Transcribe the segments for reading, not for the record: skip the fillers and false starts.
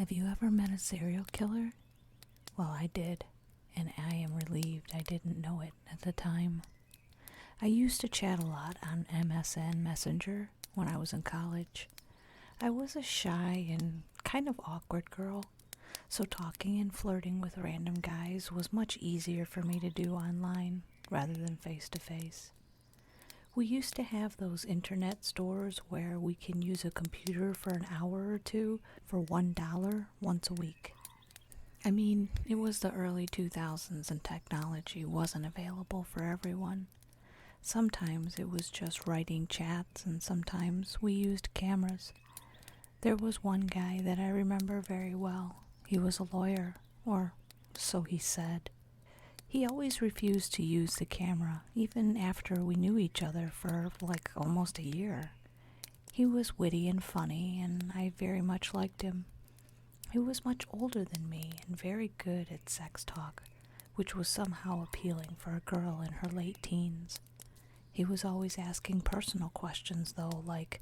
Have you ever met a serial killer? Well, I did, and I am relieved I didn't know it at the time. I used to chat a lot on MSN Messenger when I was in college. I was a shy and kind of awkward girl, so talking and flirting with random guys was much easier for me to do online rather than face to face. We used to have those internet stores where we can use a computer for an hour or two for $1 once a week. I mean, it was the early 2000s and technology wasn't available for everyone. Sometimes it was just writing chats and sometimes we used cameras. There was one guy that I remember very well. He was a lawyer, or so he said. He always refused to use the camera, even after we knew each other for like almost a year. He was witty and funny, and I very much liked him. He was much older than me and very good at sex talk, which was somehow appealing for a girl in her late teens. He was always asking personal questions, though, like,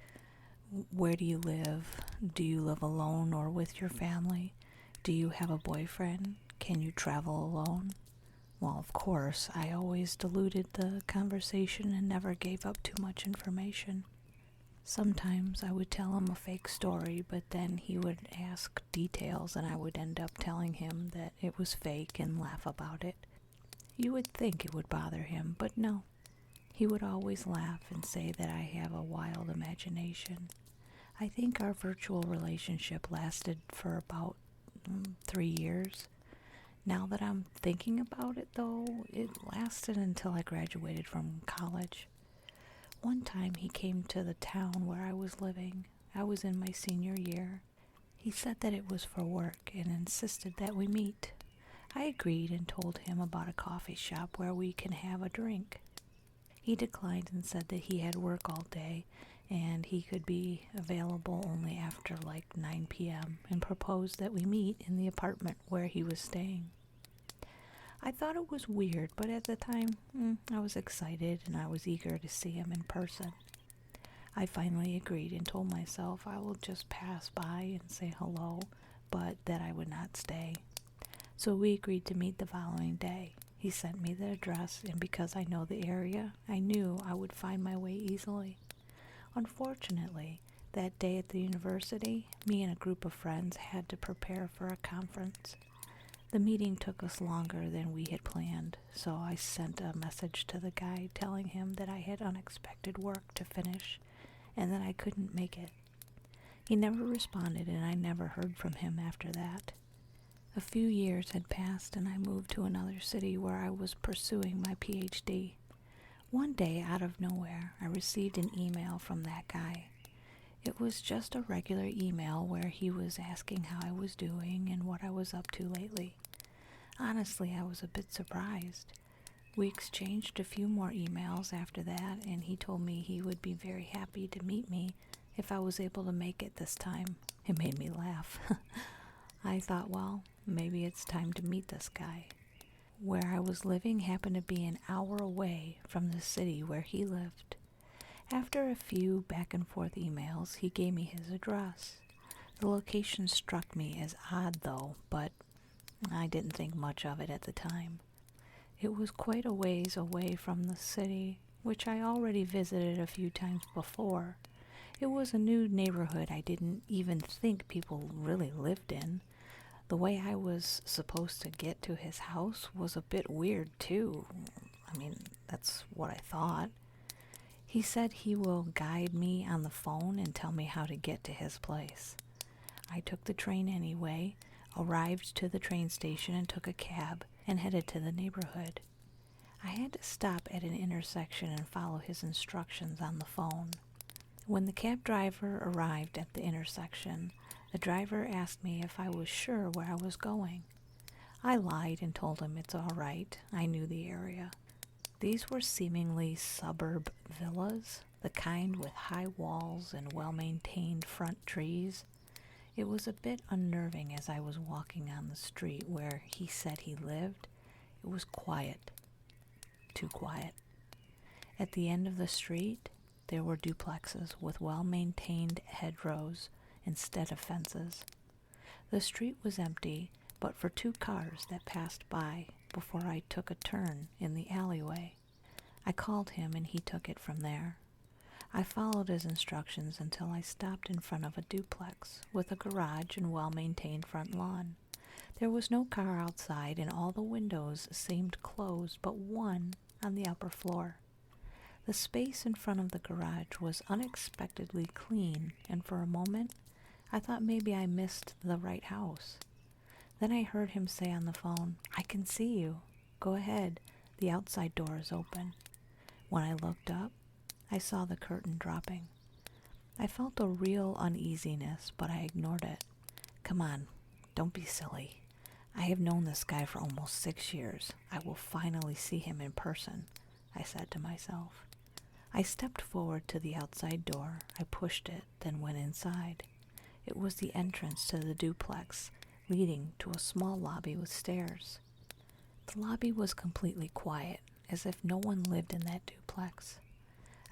where do you live? Do you live alone or with your family? Do you have a boyfriend? Can you travel alone? Well, of course, I always diluted the conversation and never gave up too much information. Sometimes I would tell him a fake story, but then he would ask details and I would end up telling him that it was fake and laugh about it. You would think it would bother him, but no. He would always laugh and say that I have a wild imagination. I think our virtual relationship lasted for about 3 years. Now that I'm thinking about it, though, it lasted until I graduated from college. One time he came to the town where I was living. I was in my senior year. He said that it was for work and insisted that we meet. I agreed and told him about a coffee shop where we can have a drink. He declined and said that he had work all day and he could be available only after like 9 p.m. and proposed that we meet in the apartment where he was staying. I thought it was weird, but at the time, I was excited and I was eager to see him in person. I finally agreed and told myself I will just pass by and say hello, but that I would not stay. So we agreed to meet the following day. He sent me the address, and because I know the area, I knew I would find my way easily. Unfortunately, that day at the university, me and a group of friends had to prepare for a conference. The meeting took us longer than we had planned, so I sent a message to the guy telling him that I had unexpected work to finish and that I couldn't make it. He never responded and I never heard from him after that. A few years had passed and I moved to another city where I was pursuing my PhD. One day, out of nowhere, I received an email from that guy. It was just a regular email where he was asking how I was doing and what I was up to lately. Honestly, I was a bit surprised. We exchanged a few more emails after that, and he told me he would be very happy to meet me if I was able to make it this time. It made me laugh. I thought, well, maybe it's time to meet this guy. Where I was living happened to be an hour away from the city where he lived. After a few back and forth emails, he gave me his address. The location struck me as odd though, but I didn't think much of it at the time. It was quite a ways away from the city, which I already visited a few times before. It was a new neighborhood I didn't even think people really lived in. The way I was supposed to get to his house was a bit weird too. I mean, that's what I thought. He said he will guide me on the phone and tell me how to get to his place. I took the train anyway, arrived to the train station and took a cab and headed to the neighborhood. I had to stop at an intersection and follow his instructions on the phone. When the cab driver arrived at the intersection, the driver asked me if I was sure where I was going. I lied and told him it's all right. I knew the area. These were seemingly suburb villas, the kind with high walls and well-maintained front trees. It was a bit unnerving as I was walking on the street where he said he lived. It was quiet. Too quiet. At the end of the street, there were duplexes with well-maintained hedgerows instead of fences. The street was empty, but for 2 cars that passed by before I took a turn in the alleyway. I called him and he took it from there. I followed his instructions until I stopped in front of a duplex with a garage and well-maintained front lawn. There was no car outside and all the windows seemed closed but one on the upper floor. The space in front of the garage was unexpectedly clean, and for a moment I thought maybe I missed the right house. Then I heard him say on the phone, "I can see you. Go ahead. The outside door is open." When I looked up, I saw the curtain dropping. I felt a real uneasiness, but I ignored it. "Come on, don't be silly. I have known this guy for almost 6 years. I will finally see him in person," I said to myself. I stepped forward to the outside door. I pushed it, then went inside. It was the entrance to the duplex, leading to a small lobby with stairs. The lobby was completely quiet, as if no one lived in that duplex.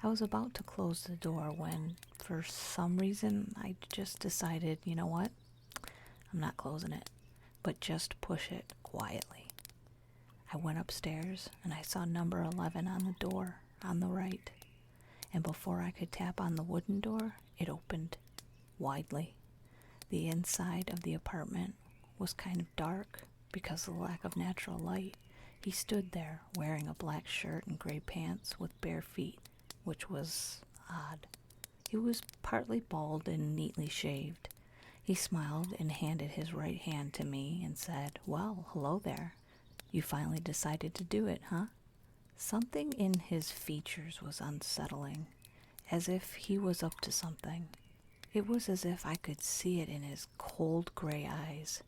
I was about to close the door when, for some reason, I just decided, you know what? I'm not closing it, but just push it quietly. I went upstairs and I saw number 11 on the door on the right. And before I could tap on the wooden door, it opened widely. The inside of the apartment was kind of dark because of the lack of natural light. He stood there wearing a black shirt and gray pants with bare feet, which was odd. He was partly bald and neatly shaved. He smiled and handed his right hand to me and said, "Well, hello there. You finally decided to do it, huh?" Something in his features was unsettling, as if he was up to something. It was as if I could see it in his cold gray eyes.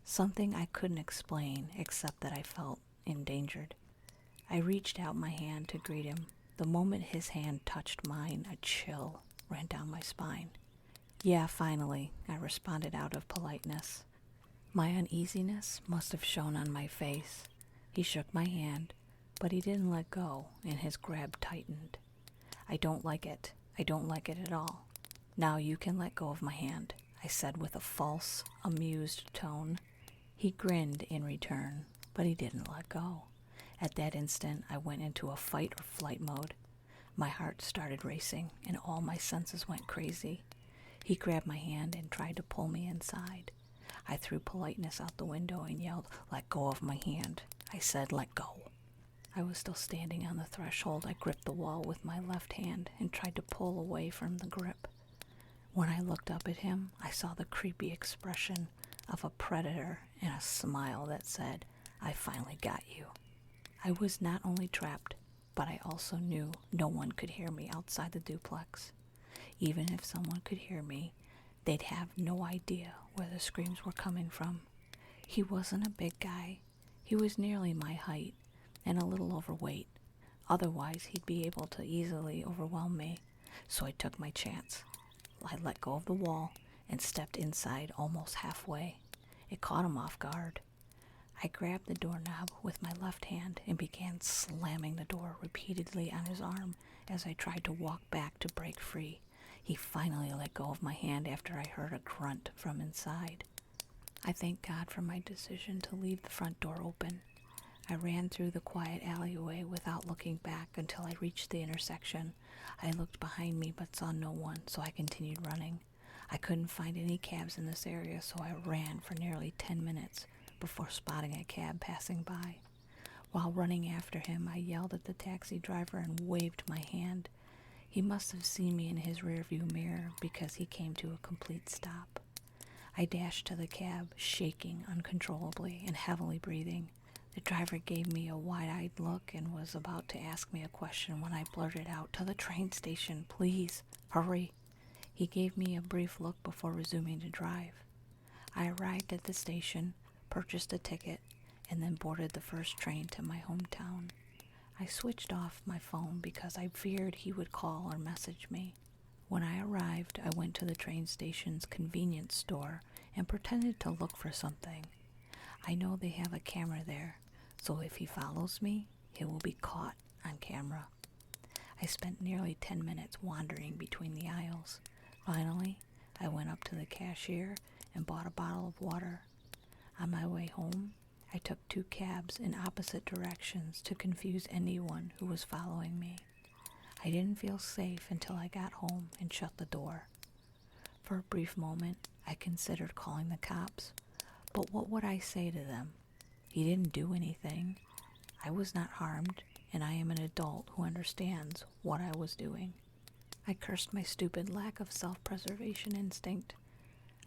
Something I couldn't explain except that I felt endangered. I reached out my hand to greet him. The moment his hand touched mine, a chill ran down my spine. "Yeah, finally," I responded out of politeness. My uneasiness must have shown on my face. He shook my hand, but he didn't let go, and his grab tightened. "I don't like it. I don't like it at all. Now you can let go of my hand," I said with a false, amused tone. He grinned in return, but he didn't let go. At that instant, I went into a fight or flight mode. My heart started racing, and all my senses went crazy. He grabbed my hand and tried to pull me inside. I threw politeness out the window and yelled, "Let go of my hand." I said, "Let go." I was still standing on the threshold. I gripped the wall with my left hand and tried to pull away from the grip. When I looked up at him, I saw the creepy expression of a predator and a smile that said, "I finally got you." I was not only trapped, but I also knew no one could hear me outside the duplex. Even if someone could hear me, they'd have no idea where the screams were coming from. He wasn't a big guy. He was nearly my height and a little overweight. Otherwise, he'd be able to easily overwhelm me. So I took my chance. I let go of the wall and stepped inside almost halfway. It caught him off guard. I grabbed the doorknob with my left hand and began slamming the door repeatedly on his arm as I tried to walk back to break free. He finally let go of my hand after I heard a grunt from inside. I thank God for my decision to leave the front door open. I ran through the quiet alleyway without looking back until I reached the intersection. I looked behind me but saw no one, so I continued running. I couldn't find any cabs in this area, so I ran for nearly 10 minutes before spotting a cab passing by. While running after him, I yelled at the taxi driver and waved my hand. He must have seen me in his rearview mirror because he came to a complete stop. I dashed to the cab, shaking uncontrollably and heavily breathing. The driver gave me a wide-eyed look and was about to ask me a question when I blurted out, "To the train station, please, hurry." He gave me a brief look before resuming to drive. I arrived at the station, purchased a ticket, and then boarded the first train to my hometown. I switched off my phone because I feared he would call or message me. When I arrived, I went to the train station's convenience store and pretended to look for something. I know they have a camera there, so if he follows me, he will be caught on camera. I spent nearly 10 minutes wandering between the aisles. Finally, I went up to the cashier and bought a bottle of water. On my way home, I took 2 cabs in opposite directions to confuse anyone who was following me. I didn't feel safe until I got home and shut the door. For a brief moment, I considered calling the cops, but what would I say to them? He didn't do anything. I was not harmed, and I am an adult who understands what I was doing. I cursed my stupid lack of self-preservation instinct.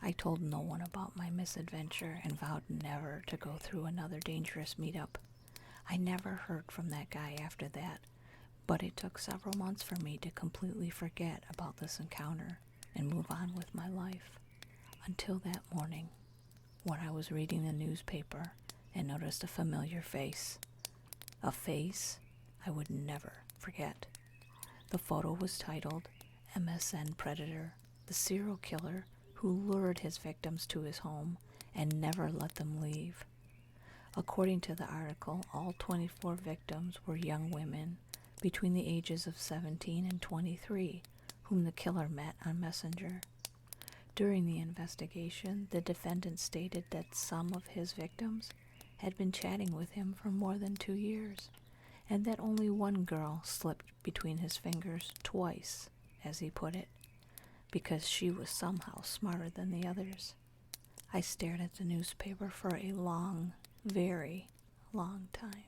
I told no one about my misadventure and vowed never to go through another dangerous meetup. I never heard from that guy after that, but it took several months for me to completely forget about this encounter and move on with my life. Until that morning, when I was reading the newspaper and noticed a familiar face. A face I would never forget. The photo was titled MSN Predator, the serial killer who lured his victims to his home and never let them leave. According to the article, all 24 victims were young women between the ages of 17 and 23, whom the killer met on Messenger. During the investigation, the defendant stated that some of his victims had been chatting with him for more than 2 years, and that only one girl slipped between his fingers twice, as he put it, because she was somehow smarter than the others. I stared at the newspaper for a long, very long time.